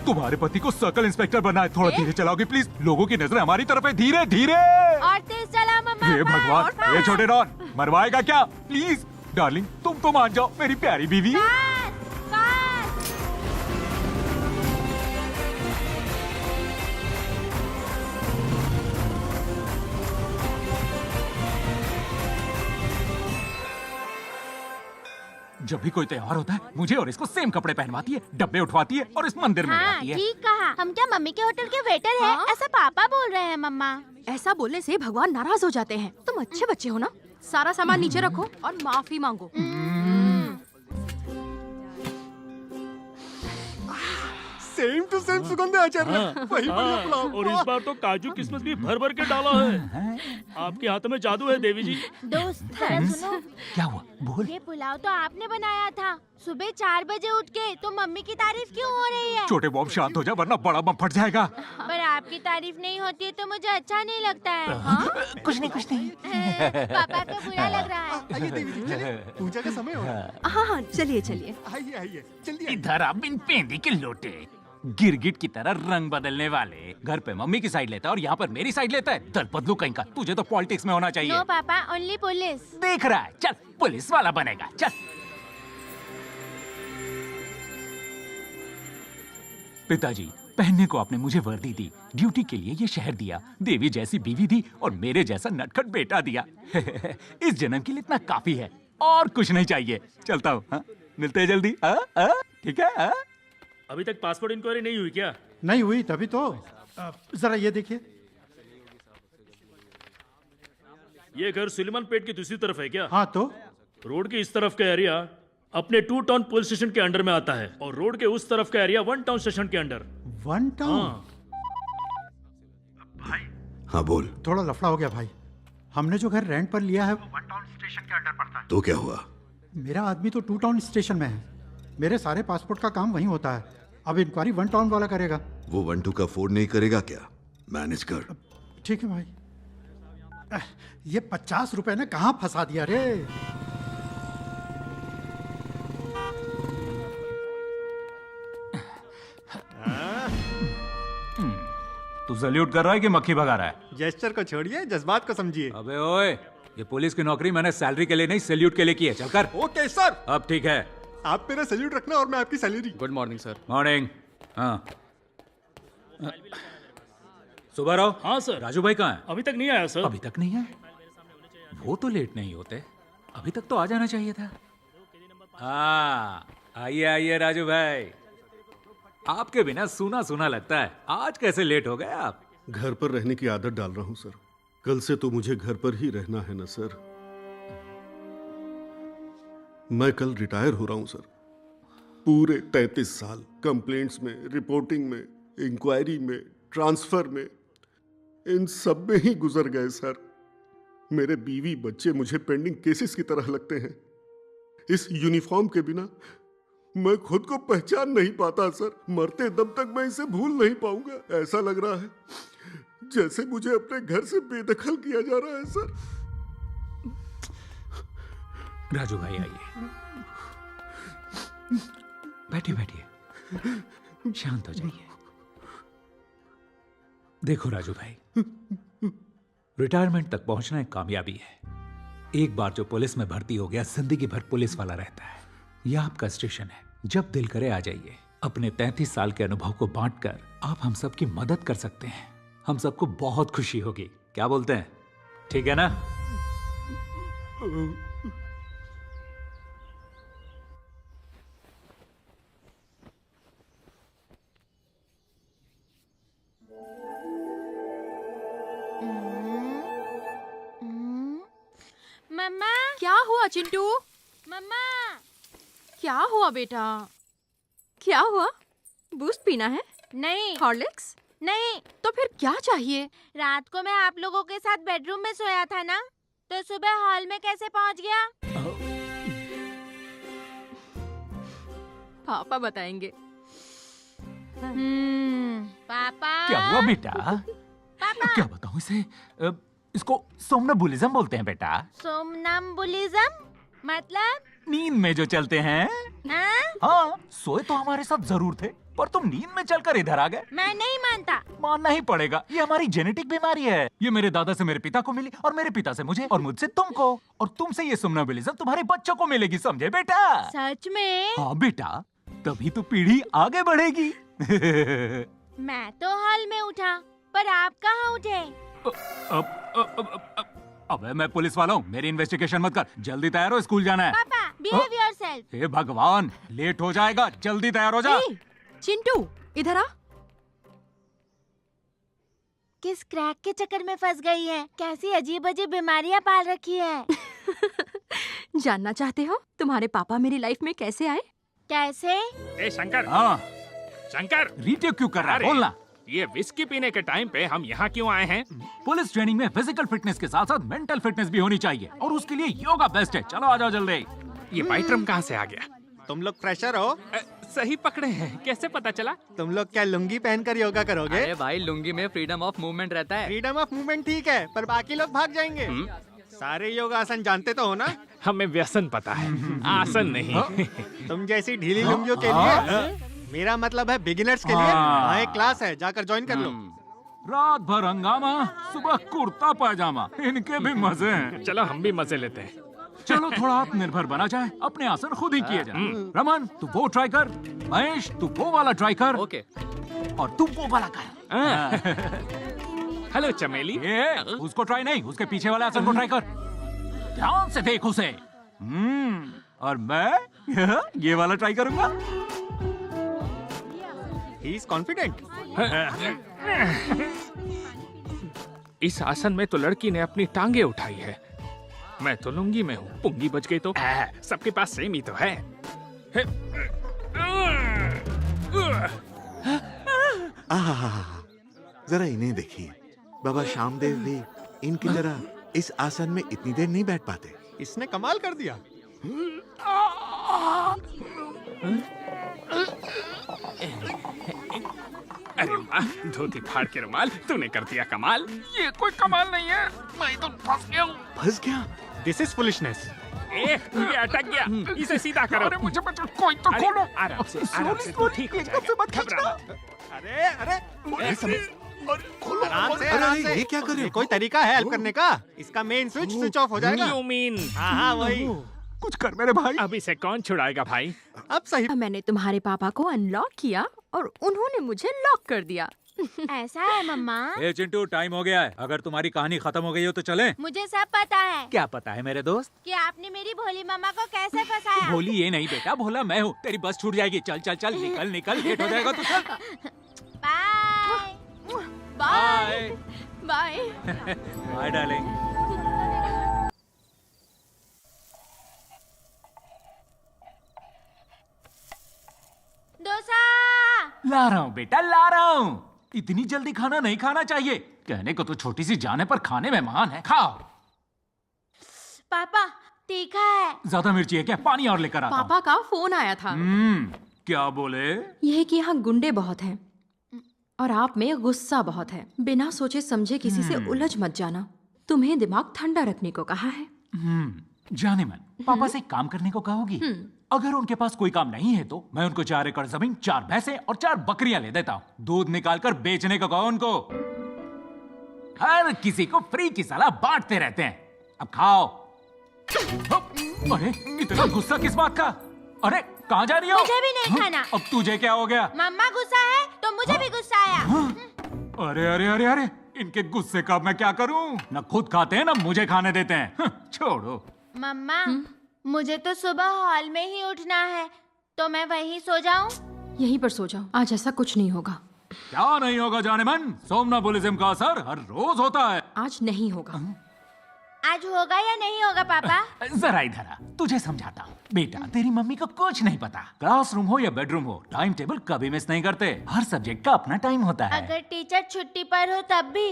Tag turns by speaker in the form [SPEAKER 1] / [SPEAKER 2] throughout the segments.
[SPEAKER 1] तुम्हारे पति को सर्कल इंस्पेक्टर बनना है, थोड़ा धीरे चलाओगे प्लीज, लोगों की नजर हमारी तरफ है, धीरे धीरे।
[SPEAKER 2] और तेज चला मम्मा।
[SPEAKER 1] हे भगवान, ये छोटे डॉन मरवाएगा क्या? प्लीज डार्लिंग तुम तो मान जाओ, मेरी प्यारी बीवी। जब भी कोई त्योहार होता है मुझे और इसको सेम कपड़े पहनवाती है, डब्बे उठवाती है और इस मंदिर में ले
[SPEAKER 2] हाँ,
[SPEAKER 1] आती है।
[SPEAKER 2] ठीक कहा। हम क्या मम्मी के होटल के वेटर हैं? ऐसा पापा बोल रहे हैं मम्मा।
[SPEAKER 3] ऐसा बोलने से भगवान नाराज हो जाते हैं। तुम अच्छे बच्चे हो ना, सारा सामान नीचे रखो और माफी मांगो।
[SPEAKER 4] सेम टू सेम सुगंध आचार्य, वही बढ़िया पुलाव।
[SPEAKER 5] और इस बार तो काजू किशमिश भी भर भर के डाला है। आपके हाथ में जादू है देवी जी।
[SPEAKER 2] दोस्त जरा सुनो,
[SPEAKER 1] क्या हुआ बोल।
[SPEAKER 2] ये पुलाव तो आपने बनाया था। सुबह 4 बजे उठ के तो मम्मी की तारीफ क्यों हो रही है?
[SPEAKER 1] छोटे बॉब शांत हो जा वरना बड़ा बम फट जाएगा।
[SPEAKER 2] पर आपकी तारीफ नहीं होती है तो मुझे अच्छा नहीं लगता है। हाँ?
[SPEAKER 1] कुछ नहीं।
[SPEAKER 2] पापा को बुरा लग रहा है।
[SPEAKER 4] आइए देवी जी, चलिए, पूजा का समय हो रहा है।
[SPEAKER 3] हाँ, चलिए चलिए।
[SPEAKER 4] आइए आइए, जल्दी आइए।
[SPEAKER 1] इधर आप बिन पेंदी के लोटे, गिरगिट की तरह रंग बदलने वाले। घर पे मम्मी की साइड लेता है और यहाँ पर मेरी साइड लेता है। दल बदलू कहीं का, तुझे तो पॉलिटिक्स में होना चाहिए।
[SPEAKER 2] नो पापा, ओनली पुलिस।
[SPEAKER 1] देख रहा है, चल पुलिस वाला बनेगा, चल। पिताजी, पहनने को आपने मुझे वर्दी दी, ड्यूटी के लिए ये शहर दिया, देवी जैसी बीवी दी और मेरे जैसा नटखट बेटा दिया। इस जन्म के लिए इतना काफी है, और कुछ नहीं चाहिए। चलता हूँ, हाँ? मिलते हैं जल्दी, ठीक है? हाँ?
[SPEAKER 5] अभी तक पासपोर्ट इंक्वायरी नहीं हुई क्या?
[SPEAKER 4] नहीं हुई तभी तो। जरा ये देखिए।
[SPEAKER 5] ये घर सुलेमान पेट की दूसरी तरफ है क्या?
[SPEAKER 4] हाँ तो
[SPEAKER 5] रोड के इस तरफ का एरिया अपने 2 टाउन पुलिस स्टेशन के अंडर में आता है और रोड के उस तरफ का एरिया 1 टाउन स्टेशन के अंडर।
[SPEAKER 4] 1 टाउन।
[SPEAKER 5] हाँ।
[SPEAKER 6] हाँ बोल।
[SPEAKER 4] थोड़ा लफड़ा हो गया भाई। हमने जो घर रेंट पर लिया है वो 1 टाउन स्टेशन के अंडर पड़ता है।
[SPEAKER 6] तो क्या हुआ?
[SPEAKER 4] मेरा आदमी तो 2 टाउन स्टेशन में है। मेरे सारे पासपोर्ट का काम वहीं होता है। अब इंक्वायरी 1 टाउन वाला करेगा।
[SPEAKER 6] वो 1-2 का अफोर्ड नहीं करेगा क्या? मैनेज कर।
[SPEAKER 4] ठीक है भाई। ये 50 रुपए ने कहाँ फंसा दिया रे?
[SPEAKER 1] तू सल्यूट कर रहा है कि मक्खी भगा रहा है?
[SPEAKER 4] जेस्चर को छोड़िए, जज्बात को समझिए।
[SPEAKER 1] अबे ओए, ये पुलिस की नौकरी मैंने सैलरी के लिए नहीं सैल्यूट के लिए की है। चल कर।
[SPEAKER 4] Okay sir.
[SPEAKER 1] अब ठीक है।
[SPEAKER 4] आप मेरा सैल्यूट रखना और मैं आपकी salary.
[SPEAKER 7] Good morning sir.
[SPEAKER 1] Morning. हाँ सुबह राव।
[SPEAKER 5] हाँ सर।
[SPEAKER 1] राजू भाई कहाँ है?
[SPEAKER 5] अभी तक नहीं आया सर।
[SPEAKER 1] अभी तक नहीं है? वो तो लेट नहीं होते, अभी तक तो आ जाना चाहिए था। हाँ आइए आइए राजू भाई, आपके बिना सूना सूना लगता है। आज कैसे लेट हो गए आप?
[SPEAKER 8] घर पर रहने की आदत डाल रहा हूं सर। कल से तो मुझे घर पर ही रहना है ना सर। मैं कल रिटायर हो रहा हूं सर। पूरे 33 साल कंप्लेंट्स में, रिपोर्टिंग में, इंक्वायरी में, ट्रांसफर में, इन सब में ही गुजर गए सर। मेरे बीवी बच्चे मुझे पेंडिंग केसेस की तरह लगते हैं। इस यूनिफॉर्म के बिना मैं खुद को पहचान नहीं पाता सर। मरते दम तक मैं इसे भूल नहीं पाऊंगा। ऐसा लग रहा है जैसे मुझे अपने घर से बेदखल किया जा रहा है सर।
[SPEAKER 1] राजू भाई आइए, बैठिए बैठिए, शांत हो जाइए। देखो राजू भाई, रिटायरमेंट तक पहुंचना एक कामयाबी है। एक बार जो पुलिस में भर्ती हो गया, जिंदगी भर पुलिस वाला रहता है। यह आपका स्टेशन है, जब दिल करे आ जाइए। अपने 33 साल के अनुभव को बांटकर आप हम सब की मदद कर सकते हैं। हम सबको बहुत खुशी होगी। क्या बोलते हैं? ठीक है ना?
[SPEAKER 2] मम्मा,
[SPEAKER 3] क्या हुआ चिंटू?
[SPEAKER 2] मम्मा,
[SPEAKER 3] क्या हुआ बेटा? क्या हुआ? बूस्ट पीना है?
[SPEAKER 2] नहीं
[SPEAKER 3] हॉर्लिक्स?
[SPEAKER 2] नहीं।
[SPEAKER 3] तो फिर क्या चाहिए?
[SPEAKER 2] रात को मैं आप लोगों के साथ बेडरूम में सोया था ना, तो सुबह हॉल में कैसे पहुंच गया?
[SPEAKER 3] पापा बताएंगे।
[SPEAKER 2] पापा।
[SPEAKER 1] क्या हुआ बेटा?
[SPEAKER 2] पापा।
[SPEAKER 1] क्या बताऊं इसे? इसको सोमनबुलिज्म बोलते हैं बेटा।
[SPEAKER 2] सोमनम्बुलिज्म मतलब?
[SPEAKER 1] नींद में जो चलते हैं।
[SPEAKER 2] हाँ?
[SPEAKER 1] हाँ, सोए तो हमारे साथ जरूर थे, पर तुम नींद में चलकर इधर आ गए।
[SPEAKER 2] मैं नहीं मानता।
[SPEAKER 1] मानना ही पड़ेगा, ये हमारी जेनेटिक बीमारी है। ये मेरे दादा से मेरे पिता को मिली, और मेरे पिता से मुझे, और मुझसे तुमको, और तुमसे ये सोमनबुलिज्म तुम्हारे बच्चों को मिलेगी, समझे बेटा?
[SPEAKER 2] सच में?
[SPEAKER 1] हाँ बेटा, तभी तो पीढ़ी आगे बढ़ेगी।
[SPEAKER 2] मैं तो हॉल में उठा, पर आप कहाँ उठे?
[SPEAKER 1] अबे मैं पुलिस वाला हूँ, मेरी इन्वेस्टिगेशन मत कर। जल्दी तैयार हो, स्कूल जाना है।
[SPEAKER 2] पापा, बिहेव योरसेल्फ।
[SPEAKER 1] हे भगवान, लेट हो जाएगा, जल्दी तैयार हो जा।
[SPEAKER 3] ए, चिंटू इधर आ।
[SPEAKER 2] किस क्रैक के चक्कर में फंस गई है? कैसी अजीब अजीब बीमारियां पाल रखी है।
[SPEAKER 3] जानना चाहते हो तुम्हारे पापा मेरी लाइफ में कैसे आए?
[SPEAKER 2] कैसे?
[SPEAKER 7] ए शंकर,
[SPEAKER 1] हाँ,
[SPEAKER 7] शंकर,
[SPEAKER 1] रीटेक क्यों कर रहा है?
[SPEAKER 7] अरे,
[SPEAKER 1] बोलना।
[SPEAKER 7] ये विस्की पीने के टाइम पे हम यहाँ क्यों आए हैं?
[SPEAKER 1] पुलिस ट्रेनिंग में फिजिकल फिटनेस के साथ साथ मेंटल फिटनेस भी होनी चाहिए, और उसके लिए योगा बेस्ट है। चलो आ जाओ जल्दी।
[SPEAKER 7] ये बाइटरम कहाँ से आ गया?
[SPEAKER 9] तुम लोग फ्रेशर हो?
[SPEAKER 7] सही पकड़े हैं, कैसे पता चला?
[SPEAKER 9] तुम लोग क्या लुंगी पहनकर योगा करोगे?
[SPEAKER 10] अरे भाई, लुंगी में फ्रीडम ऑफ मूवमेंट रहता है।
[SPEAKER 9] फ्रीडम ऑफ मूवमेंट ठीक है, पर बाकी लोग भाग जाएंगे। सारे योगासन जानते तो हो ना?
[SPEAKER 7] हमें व्यसन पता है, आसन नहीं।
[SPEAKER 9] तुम जैसी ढीली लुंगियों के लिए, मेरा मतलब है बिगिनर्स के लिए वहाँ एक क्लास है, जाकर ज्वाइन कर लो।
[SPEAKER 1] रात भर हंगामा, सुबह कुर्ता पायजामा, इनके भी मजे हैं।
[SPEAKER 7] चलो हम भी मजे लेते हैं।
[SPEAKER 1] चलो थोड़ा आत्मनिर्भर बना जाए, अपने आसन खुद ही किए जाए। रमन तू वो ट्राई कर, महेश तू वो वाला ट्राई कर,
[SPEAKER 10] ओके।
[SPEAKER 1] और तू वो वाला कर।
[SPEAKER 7] हेलो चमेली।
[SPEAKER 1] ये उसको ट्राई नहीं, उसके पीछे वाले आसन को ट्राई कर। ध्यान से देख उसे। और मैं ये वाला ट्राई करूंगा।
[SPEAKER 9] He is confident.
[SPEAKER 7] इस आसन में तो लड़की ने अपनी टांगे उठाई है, मैं तो लुंगी में हूँ। पुंगी बच गई तो सबके पास सेम ही तो है।
[SPEAKER 6] जरा इन्हें देखिए, बाबा श्यामदेव भी इनकी तरह इस आसन में इतनी देर नहीं बैठ पाते।
[SPEAKER 9] इसने कमाल कर दिया।
[SPEAKER 7] अरे वाह, धोती फाड़ के रुमाल, तूने कर दिया कमाल। ये कोई कमाल नहीं है, मैं तो फंस गया हूँ।
[SPEAKER 6] फंस गया?
[SPEAKER 9] This is foolishness.
[SPEAKER 7] ये अटक गया, इसे सीधा करो। अरे मुझे बचा, कोई तो खोलो। आराम से तू ठीक हो जाएगा, घबरा मत।
[SPEAKER 9] अरे अरे आराम से,
[SPEAKER 6] अरे
[SPEAKER 9] आराम से।
[SPEAKER 6] ये क्या कर रहे हो?
[SPEAKER 9] कोई तरीका है हेल्प करने का? इसका मेन स्विच ऑफ हो जाएगा।
[SPEAKER 7] You mean?
[SPEAKER 9] हाँ वही।
[SPEAKER 1] कुछ कर मेरे भाई।
[SPEAKER 7] अब इसे कौन छुड़ाएगा भाई?
[SPEAKER 9] अब सही।
[SPEAKER 3] मैंने तुम्हारे पापा को अनलॉक किया और उन्होंने मुझे लॉक कर दिया।
[SPEAKER 2] ऐसा है मम्मा?
[SPEAKER 1] ए चिंटू, टाइम हो गया है। अगर तुम्हारी कहानी खत्म हो गई हो तो चले।
[SPEAKER 2] मुझे सब पता है।
[SPEAKER 1] क्या पता है मेरे दोस्त?
[SPEAKER 2] कि आपने मेरी भोली मम्मा को कैसे फंसाया।
[SPEAKER 1] भोली ये नहीं बेटा, भोला मैं हूँ। तेरी बस छूट जाएगी। चल चल चल, निकल निकल, लेट हो जाएगा तो चल।
[SPEAKER 2] Bye.
[SPEAKER 3] Bye bye.
[SPEAKER 1] Bye darling.
[SPEAKER 2] Dosa.
[SPEAKER 1] ला रहा हूँ बेटा, ला रहा हूँ। इतनी जल्दी खाना नहीं खाना चाहिए। कहने को तो छोटी सी जान है, पर खाने में महान है। खाओ।
[SPEAKER 2] पापा तीखा है।
[SPEAKER 1] ज्यादा मिर्ची है क्या? पानी और लेकर आता हूँ।
[SPEAKER 3] पापा का फोन आया था।
[SPEAKER 1] क्या बोले?
[SPEAKER 3] यह कि यहाँ गुंडे बहुत हैं और आप में गुस्सा बहुत है। बिना सोचे समझे किसी से उलझ मत जाना। तुम्हें दिमाग ठंडा रखने को कहा है।
[SPEAKER 1] जाने मन, पापा से एक काम करने को कहोगी? अगर उनके पास कोई काम नहीं है तो मैं उनको 4 एकड़ जमीन, 4 भैंसे और 4 बकरियां ले देता हूँ। दूध निकालकर बेचने को कहो उनको। हर किसी को फ्री की सलाह बांटते रहते हैं। अब खाओ। अरे इतना गुस्सा किस बात का? अरे कहाँ जा रही हो?
[SPEAKER 2] मुझे भी नहीं खाना।
[SPEAKER 1] अब तुझे क्या हो गया?
[SPEAKER 2] मम्मा गुस्सा है तो मुझे भी गुस्सा आया।
[SPEAKER 1] अरे अरे अरे अरे, इनके गुस्से का मैं क्या करूं? न खुद खाते हैं, न मुझे खाने देते हैं। छोड़ो।
[SPEAKER 2] मम्मा, मुझे तो सुबह हॉल में ही उठना है, तो मैं वहीं सो जाऊं?
[SPEAKER 3] यहीं पर सो जाओ, आज ऐसा कुछ नहीं होगा।
[SPEAKER 1] क्या नहीं होगा जाने मन? सोमनाबुलिज्म का असर हर रोज होता है।
[SPEAKER 3] आज नहीं होगा।
[SPEAKER 2] आज होगा या नहीं होगा पापा?
[SPEAKER 1] जरा इधर आ, तुझे समझाता हूँ। बेटा, तेरी मम्मी को कुछ नहीं पता। क्लासरूम हो या बेडरूम हो, टाइम टेबल कभी मिस नहीं करते। हर सब्जेक्ट का अपना टाइम होता है।
[SPEAKER 2] अगर टीचर छुट्टी पर हो तब भी?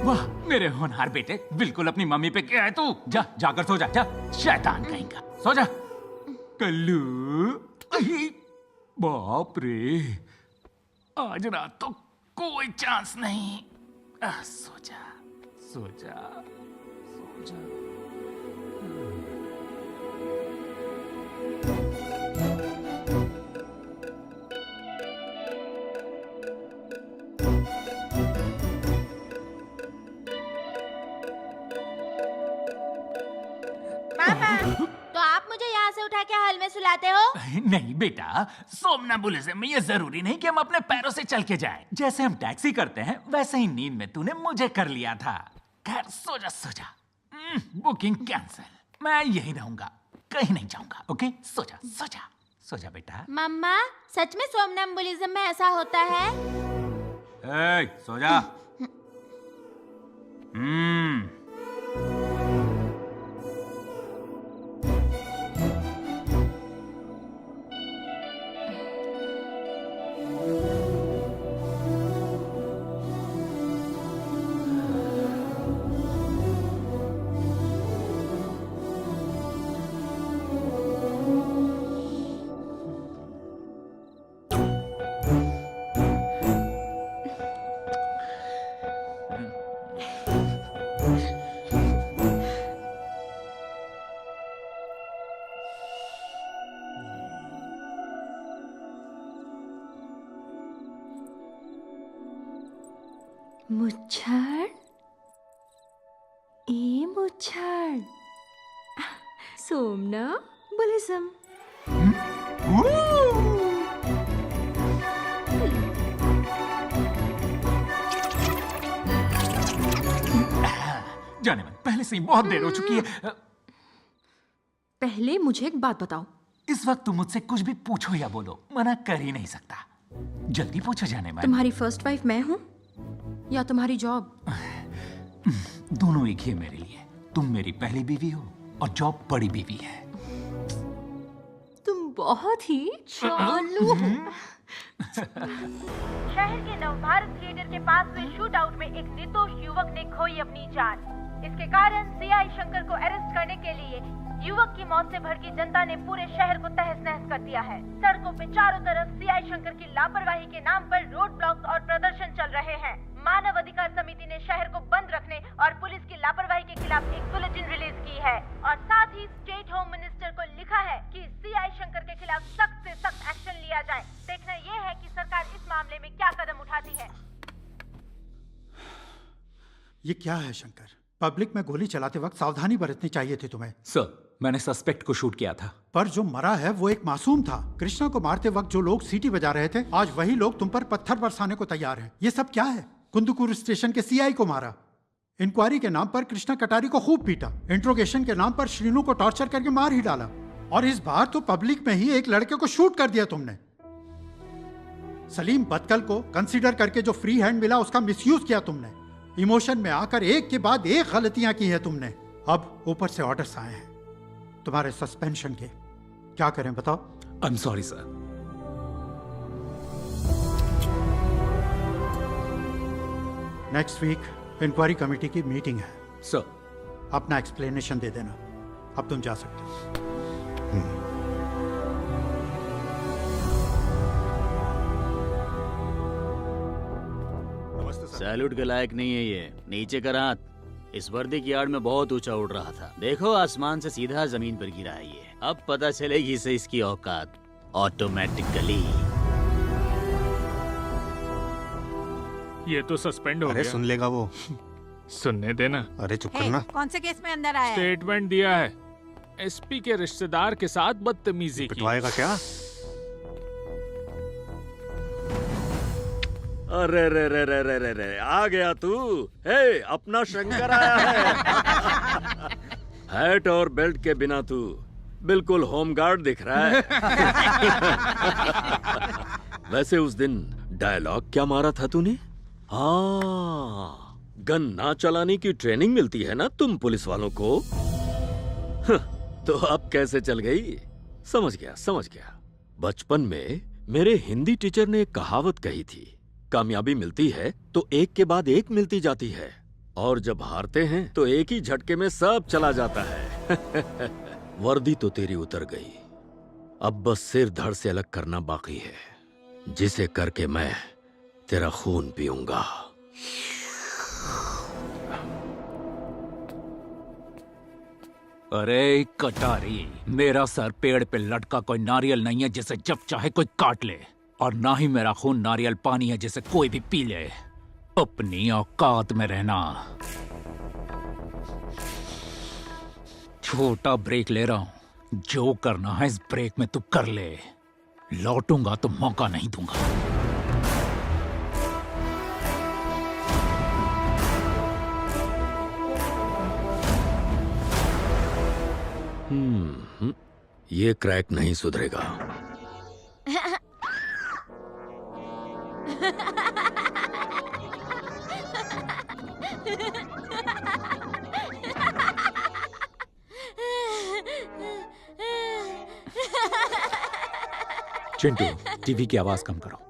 [SPEAKER 1] वाह मेरे होनहार बेटे, बिल्कुल अपनी मम्मी पे क्या है तू। जा जाकर सो जा, जा शैतान कहेगा। सो जा। कल्लू, बाप रे, आज रात तो कोई चांस नहीं। सो जा, सो जा, सो जा।
[SPEAKER 2] पापा, तो आप मुझे यहाँ से उठा के हॉल में सुलाते हो?
[SPEAKER 1] नहीं बेटा, सोमनम्बुलिज्म में ये जरूरी नहीं कि हम अपने पैरों से चल के जाएं। जैसे हम टैक्सी करते हैं वैसे ही नींद में तूने मुझे कर लिया था। खैर सो जा, सो जा। Booking cancel. मैं यहीं रहूंगा, कहीं नहीं जाऊंगा। ओके, सो जा, सो जा, सो जा बेटा।
[SPEAKER 2] मम्मा, सच में सोमनम्बुलिज्म में ऐसा होता है?
[SPEAKER 1] सो जा।
[SPEAKER 3] मुच्छड़, ए मुच्छड़, सोमनम्बुलिज्म।
[SPEAKER 1] जाने मन, पहले से ही बहुत देर हो चुकी है।
[SPEAKER 3] पहले मुझे एक बात बताओ।
[SPEAKER 1] इस वक्त तुम मुझसे कुछ भी पूछो या बोलो, मना कर ही नहीं सकता। जल्दी पूछो जाने मन।
[SPEAKER 3] तुम्हारी फर्स्ट वाइफ मैं हूँ या तुम्हारी जॉब?
[SPEAKER 1] दोनों एक ही है मेरे लिए। तुम मेरी पहली बीवी हो और जॉब बड़ी बीवी है।
[SPEAKER 3] तुम बहुत ही चालू हो।
[SPEAKER 2] शहर के नवभारत थिएटर के पास हुए शूट आउट में एक निर्दोष युवक ने खोई अपनी जान। इसके कारण सीआई शंकर को अरेस्ट करने के लिए युवक की मौत से भड़की जनता ने पूरे शहर को तहस नहस कर दिया है। सड़कों पे चारों तरफ सीआई शंकर की लापरवाही के नाम पर रोड ब्लॉक्स और प्रदर्शन चल रहे हैं। मानव अधिकार समिति ने शहर को बंद रखने और पुलिस की लापरवाही के खिलाफ एक बुलेटिन रिलीज की है और साथ ही स्टेट होम मिनिस्टर को लिखा है कि सीआई शंकर के खिलाफ सख्त से सख्त एक्शन लिया जाए। देखना ये है कि सरकार इस मामले में क्या कदम उठाती है।
[SPEAKER 4] ये क्या है शंकर? पब्लिक में गोली चलाते वक्त सावधानी बरतनी चाहिए थी तुम्हें।
[SPEAKER 1] सर, मैंने सस्पेक्ट को शूट किया था।
[SPEAKER 4] पर जो मरा है वो एक मासूम था। कृष्णा को मारते वक्त जो लोग सीटी बजा रहे थे, आज वही लोग तुम पर पत्थर बरसाने को तैयार हैं। ये सब क्या है? कुंदुकुर स्टेशन के सीआई को मारा, इंक्वायरी के नाम पर कृष्णा कटारी को खूब पीटा, इंट्रोगेशन के नाम पर श्रीनू को टॉर्चर करके मार ही डाला, और इस बार तो पब्लिक में ही एक लड़के को शूट कर दिया तुमने। सलीम बदकल को कंसीडर करके जो फ्री हैंड मिला उसका मिसयूज किया तुमने। इमोशन में आकर एक के बाद एक गलतियां की है तुमने। अब ऊपर से ऑर्डर्स आए हैं तुम्हारे सस्पेंशन के। क्या करें बताओ?
[SPEAKER 1] I am sorry sir.
[SPEAKER 4] Next week inquiry committee की मीटिंग है
[SPEAKER 1] सर।
[SPEAKER 4] अपना एक्सप्लेनेशन दे देना। अब तुम जा सकते हो।
[SPEAKER 11] सैल्यूट के लायक नहीं है ये। नीचे कर हाथ। इस वर्दी की आड़ में बहुत ऊंचा उड़ रहा था। देखो आसमान से सीधा जमीन पर गिरा है ये। अब पता चलेगी इसे इसकी औकात। ऑटोमेटिकली।
[SPEAKER 7] ये तो सस्पेंड हो गया।
[SPEAKER 9] अरे सुन लेगा वो।
[SPEAKER 7] सुनने देना।
[SPEAKER 9] अरे चुप करना।
[SPEAKER 12] कौन से केस में अंदर आया?
[SPEAKER 7] स्टेटमेंट दिया है। एसपी के रिश्तेदार के साथ बदतमीजी की।
[SPEAKER 9] पिटवाएगा क्या?
[SPEAKER 13] अरे रे रे रे रे रे रे आ गया तू। हे, अपना शंकर आया है। हैट और बेल्ट के बिना तू बिल्कुल होमगार्ड दिख रहा है। वैसे उस दिन डायलॉग क्या मारा था तूने? हाँ, गन ना चलाने की ट्रेनिंग मिलती है ना तुम पुलिस वालों को। तो अब कैसे चल गई? समझ गया समझ गया। बचपन में मेरे हिंदी टीचर ने एक कहावत कही थी, कामयाबी मिलती है तो एक के बाद एक मिलती जाती है, और जब हारते हैं तो एक ही झटके में सब चला जाता है। वर्दी तो तेरी उतर गई, अब बस सिर धड़ से अलग करना बाकी है, जिसे करके मैं तेरा खून पीऊंगा।
[SPEAKER 1] अरे कटारी, मेरा सर पेड़ पे लटका कोई नारियल नहीं है जिसे जब चाहे कोई काट ले, और ना ही मेरा खून नारियल पानी है जिसे कोई भी पी ले। अपनी औकात में रहना। छोटा ब्रेक ले रहा हूं, जो करना है इस ब्रेक में तू कर ले। लौटूंगा तो मौका नहीं दूंगा।
[SPEAKER 13] ये क्रैक नहीं सुधरेगा।
[SPEAKER 1] चिंटू, टीवी की आवाज कम करो।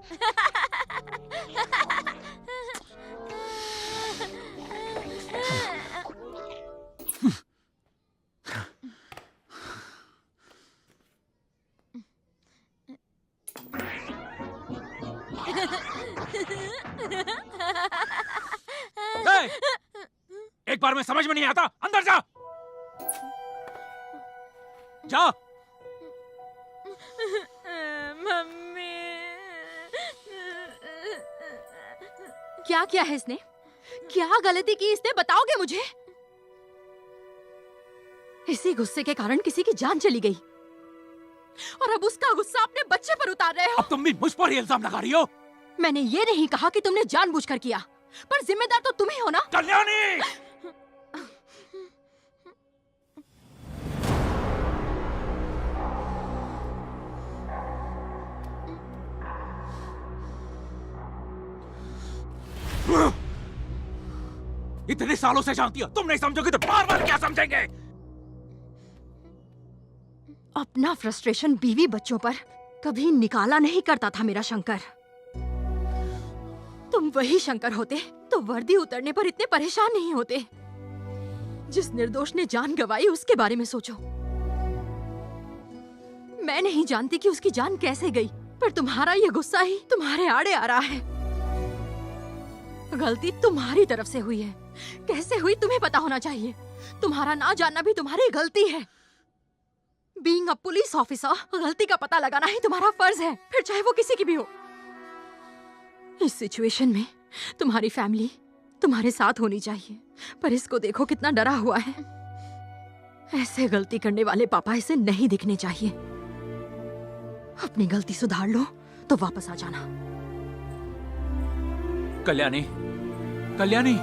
[SPEAKER 1] एक बार में समझ में नहीं आता, अंदर जा। जा।
[SPEAKER 3] मम्मी। क्या किया है इसने? क्या गलती की इसने, बताओगे मुझे? इसी गुस्से के कारण किसी की जान चली गई, और अब उसका गुस्सा अपने बच्चे पर उतार रहे हो।
[SPEAKER 1] अब तुम भी मुझ पर ही इल्जाम लगा रही हो।
[SPEAKER 3] मैंने ये नहीं कहा कि तुमने जानबूझकर किया, पर जिम्मेदार तो तुम ही हो ना।
[SPEAKER 1] कल्याणी! इतने सालों से जानती हो, तुम नहीं समझोगे तो बार बार क्या समझेंगे?
[SPEAKER 3] अपना फ्रस्ट्रेशन बीवी बच्चों पर कभी निकाला नहीं करता था मेरा शंकर। तुम वही शंकर होते तो वर्दी उतरने पर इतने परेशान नहीं होते। जिस निर्दोष ने जान गंवाई उसके बारे में सोचो। मैं नहीं जानती कि उसकी जान कैसे गई, पर तुम्हारा ये गुस्सा ही तुम्हारे आड़े आ रहा है। गलती तुम्हारी तरफ से हुई है। कैसे हुई तुम्हें पता होना चाहिए। तुम्हारा ना जानना भी तुम्हारी गलती है। बीइंग अ पुलिस ऑफिसर, गलती का पता लगाना ही तुम्हारा फर्ज है, फिर चाहे वो किसी की भी हो। इस सिचुएशन में तुम्हारी फैमिली तुम्हारे साथ होनी चाहिए, पर इसको देखो कितना डरा हुआ है। ऐसे गलती करने वाले पापा इसे नहीं दिखने चाहिए। अपनी गलती सुधार लो तो वापस आ जाना।
[SPEAKER 1] कल्याणी, कल्याणी,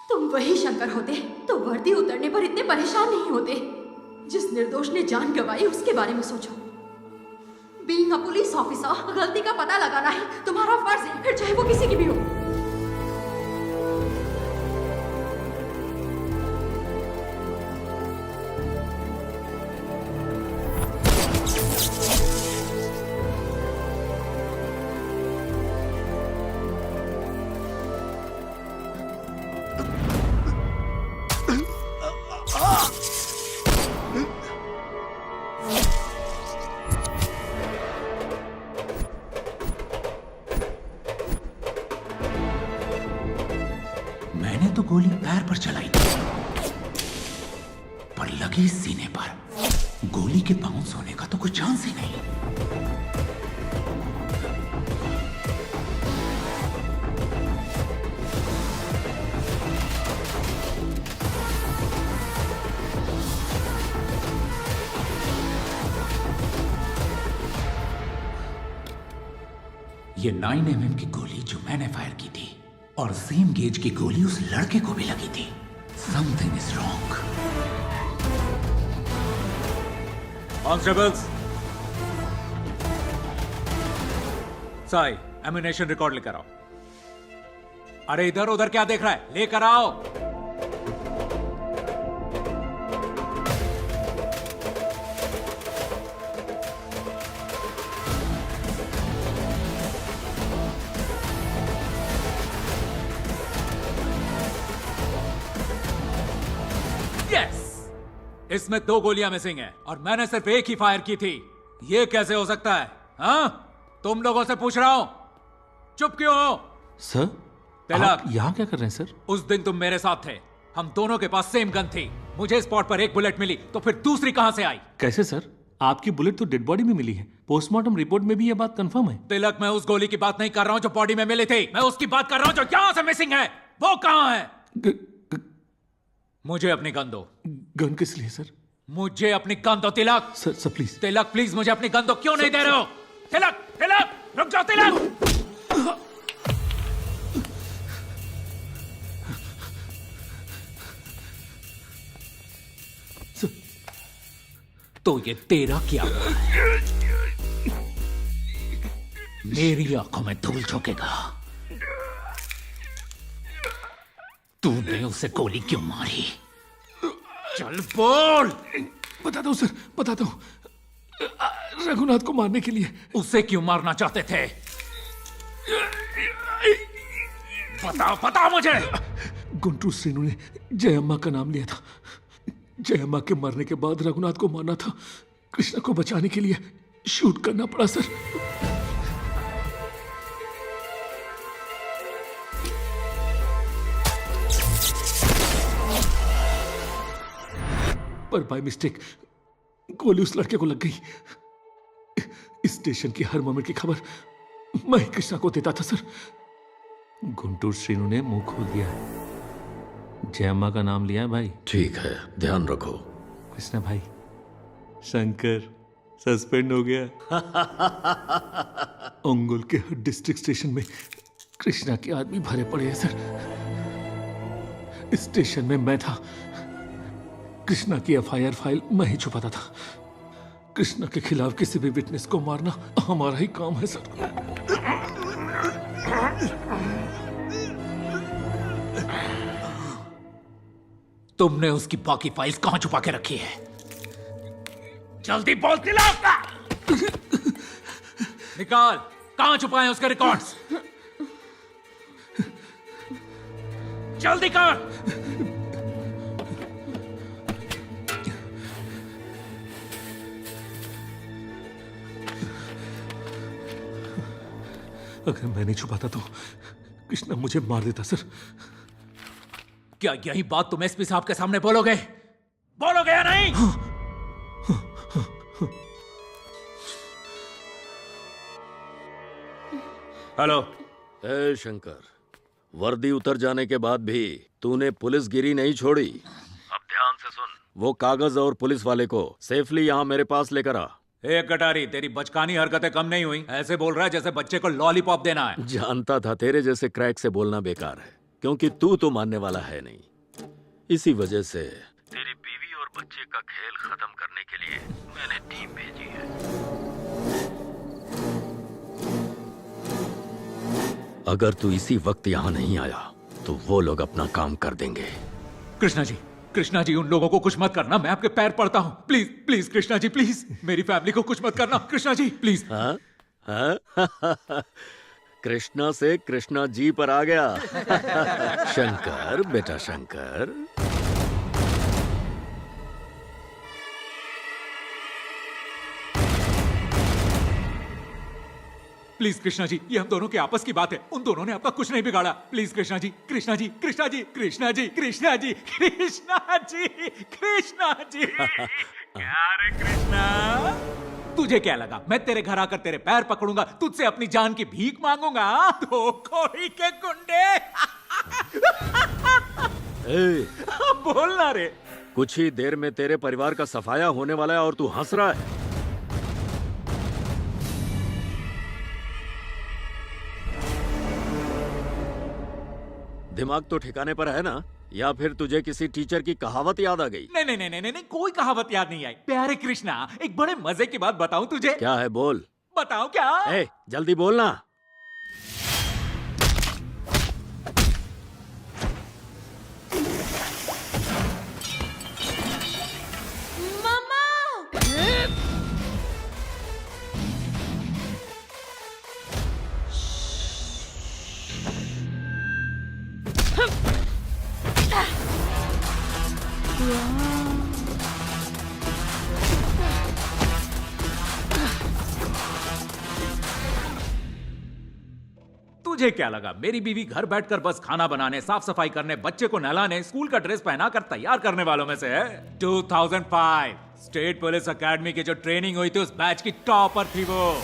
[SPEAKER 3] तुम वही शंकर होते तो वर्दी उतरने पर इतने परेशान नहीं होते। जिस निर्दोष ने जान गंवाई उसके बारे में सोचो। बीइंग अ पुलिस ऑफिसर, गलती का पता लगाना ही तुम्हारा फर्ज है, फिर चाहे वो किसी की भी हो।
[SPEAKER 1] मैंने तो गोली पैर पर चलाई थी, पर लगी सीने पर। गोली के बाउंस होने का तो कोई चांस ही नहीं। ये 9 mm की गोली जो मैंने फायर की थी, और सेम गेज की गोली उस लड़के को भी लगी थी। Something is wrong. Constables, Sai, ammunition record लेकर आओ। अरे इधर उधर क्या देख रहा है, लेकर आओ। इसमें 2 गोलियां मिसिंग हैं और मैंने सिर्फ एक ही फायर की थी। ये कैसे हो सकता है? हाँ, तुम लोगों से पूछ रहा हूं, चुप क्यों हो?
[SPEAKER 12] सर,
[SPEAKER 1] तिलक,
[SPEAKER 12] आप यहाँ क्या कर रहे हैं सर?
[SPEAKER 1] उस दिन तुम मेरे साथ थे, हम दोनों के पास सेम गन थी। मुझे स्पॉट पर एक बुलेट मिली, तो फिर दूसरी कहां से आई?
[SPEAKER 12] कैसे सर? आपकी बुलेट तो डेड बॉडी में मिली है, पोस्टमार्टम रिपोर्ट में भी ये बात कंफर्म है।
[SPEAKER 1] तिलक, मैं उस गोली की बात नहीं कर रहा हूं जो बॉडी में मिली थी, मैं उसकी बात कर रहा हूं जो यहां से मिसिंग है। वो कहां है? मुझे अपनी गन दो।
[SPEAKER 12] गन किस लिए सर?
[SPEAKER 1] मुझे अपनी गन दो Tilak.
[SPEAKER 12] Sir please.
[SPEAKER 1] Tilak please, मुझे अपनी गन दो। क्यों नहीं दे रहे हो? तिलक, तिलक, रुक जाओ तिलक। तो ये तेरा क्या हुआ? मेरी आंखों में धूल झोंकेगा। तूने उसे गोली क्यों मारी? चल बोल।
[SPEAKER 12] बताता हूँ सर, बताता हूँ। रघुनाथ को मारने के लिए।
[SPEAKER 1] उसे क्यों मारना चाहते थे? बताओ, बताओ मुझे।
[SPEAKER 12] गुंटूर श्रीनु ने जय अम्मा का नाम लिया था। जय अम्मा के मरने के बाद रघुनाथ को मारना था। कृष्णा को बचाने के लिए शूट करना पड़ा सर। पर बाय मिस्टेक गोली उस लड़के को लग गई। इस स्टेशन की हर मोमेंट की खबर मैं ही कृष्णा को देता था सर। गुंटूर श्रीनु ने मुंह खोल दिया है। जय अम्मा का नाम लिया है भाई।
[SPEAKER 13] ठीक है, ध्यान रखो।
[SPEAKER 12] कृष्णा भाई, शंकर सस्पेंड हो गया। ओंगोल के हर डिस्ट्रिक्ट स्टेशन में कृष्णा के आदमी भरे पड़े हैं सर। इस स्टेशन में मैं था। कृष्णा की एफआईआर फाइल मैं ही छुपाता था। कृष्णा के खिलाफ किसी भी विटनेस को मारना हमारा ही काम है सर।
[SPEAKER 1] तुमने उसकी बाकी फाइल्स कहां छुपा के रखी है? जल्दी बोल तिलक। निकाल, कहां छुपाए उसके रिकॉर्ड्स? जल्दी कर।
[SPEAKER 12] अगर मैं नहीं छुपाता तो कृष्णा मुझे मार देता सर।
[SPEAKER 1] क्या यही बात तुम एसपी साहब के सामने बोलोगे? बोलोगे या नहीं?
[SPEAKER 13] हेलो। ए शंकर, वर्दी उतर जाने के बाद भी तूने पुलिसगिरी नहीं छोड़ी। अब ध्यान से सुन, वो कागज और पुलिस वाले को सेफली यहाँ मेरे पास लेकर आ।
[SPEAKER 1] ए कटारी, तेरी बचकानी हरकतें कम नहीं हुई। ऐसे बोल रहा है जैसे बच्चे को लॉलीपॉप देना है।
[SPEAKER 13] जानता था तेरे जैसे क्रैक से बोलना बेकार है, क्योंकि तू तो मानने वाला है नहीं। इसी वजह से तेरी बीवी और बच्चे का खेल खत्म करने के लिए मैंने टीम भेजी है। अगर तू इसी वक्त यहाँ नहीं आया तो वो लोग अपना काम कर देंगे।
[SPEAKER 1] कृष्णा जी, कृष्णा जी, उन लोगों को कुछ मत करना। मैं आपके पैर पड़ता हूँ। Please please Krishna ji, please मेरी फैमिली को कुछ मत करना। कृष्णा जी प्लीज।
[SPEAKER 13] हाँ? हाँ? कृष्णा से कृष्णा जी पर आ गया। शंकर, बेटा शंकर।
[SPEAKER 1] प्लीज कृष्णा जी, ये हम दोनों के आपस की बात है। उन दोनों ने आपका कुछ नहीं बिगाड़ा। प्लीज कृष्णा जी, कृष्णा जी, कृष्णा जी, कृष्णा जी, कृष्णा जी, कृष्णा जी, कृष्णा जी। क्या रे कृष्णा, तुझे क्या लगा मैं तेरे घर आकर तेरे पैर पकड़ूंगा, तुझसे अपनी जान की भीख मांगूंगा? तो कोई के गुंडे। बोलना रे।
[SPEAKER 13] कुछ ही देर में तेरे परिवार का सफाया होने वाला है और तू हंस रहा है। दिमाग तो ठिकाने पर है ना? या फिर तुझे किसी टीचर की कहावत याद आ गई?
[SPEAKER 1] नहीं नहीं नहीं नहीं नहीं, कोई कहावत याद नहीं आई। प्यारे कृष्णा, एक बड़े मजे की बात बताऊं तुझे?
[SPEAKER 13] क्या है, बोल।
[SPEAKER 1] बताऊं क्या?
[SPEAKER 13] ए, जल्दी बोलना।
[SPEAKER 1] तुझे क्या लगा मेरी बीवी घर बैठकर बस खाना बनाने, साफ सफाई करने, बच्चे को नहलाने, स्कूल का ड्रेस पहनाकर तैयार करने वालों में से है? 2005 स्टेट पुलिस एकेडमी की जो ट्रेनिंग हुई थी उस बैच की टॉपर थी वो।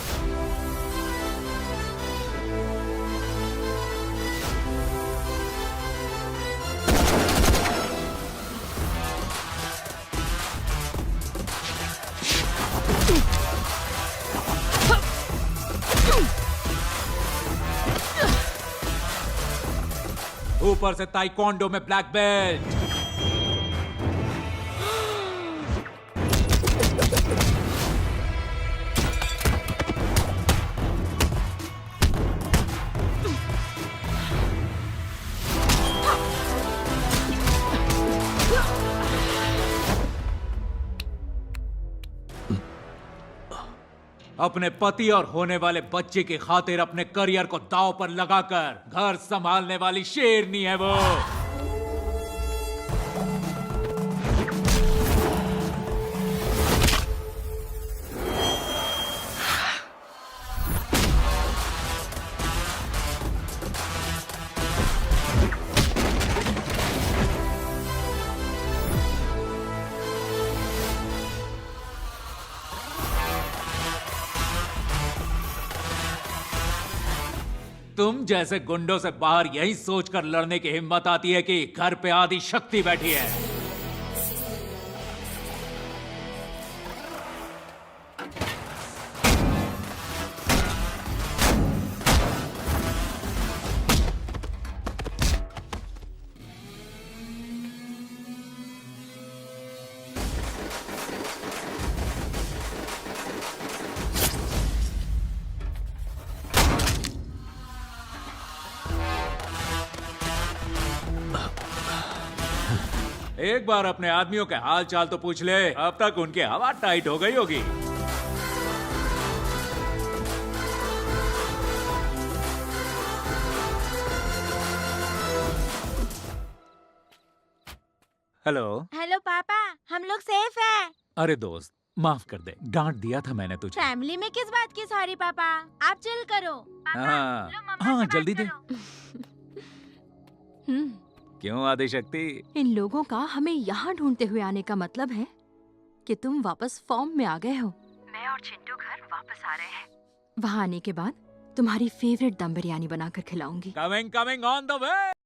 [SPEAKER 1] ऊपर से ताइक्वांडो में ब्लैक बेल्ट। अपने पति और होने वाले बच्चे की खातिर अपने करियर को दांव पर लगाकर घर संभालने वाली शेरनी है वो। तुम जैसे गुंडों से बाहर यही सोचकर लड़ने की हिम्मत आती है कि घर पे आदि शक्ति बैठी है। एक बार अपने आदमियों के हाल चाल तो पूछ ले, अब तक उनकी हवा टाइट हो गई होगी। हेलो।
[SPEAKER 14] हेलो पापा, हम लोग सेफ हैं।
[SPEAKER 1] अरे दोस्त माफ कर दे, डांट दिया था मैंने तुझे।
[SPEAKER 14] फैमिली में किस बात की सॉरी पापा, आप चिल करो।
[SPEAKER 1] हाँ जल्दी दे। क्यों आदिशक्ति?
[SPEAKER 3] इन लोगों का हमें यहाँ ढूंढते हुए आने का मतलब है कि तुम वापस फॉर्म में आ गए हो। मैं और चिंटू घर वापस आ रहे हैं। वहाँ आने के बाद तुम्हारी फेवरेट दम बिरयानी बनाकर खिलाऊंगी।
[SPEAKER 1] Coming on the way.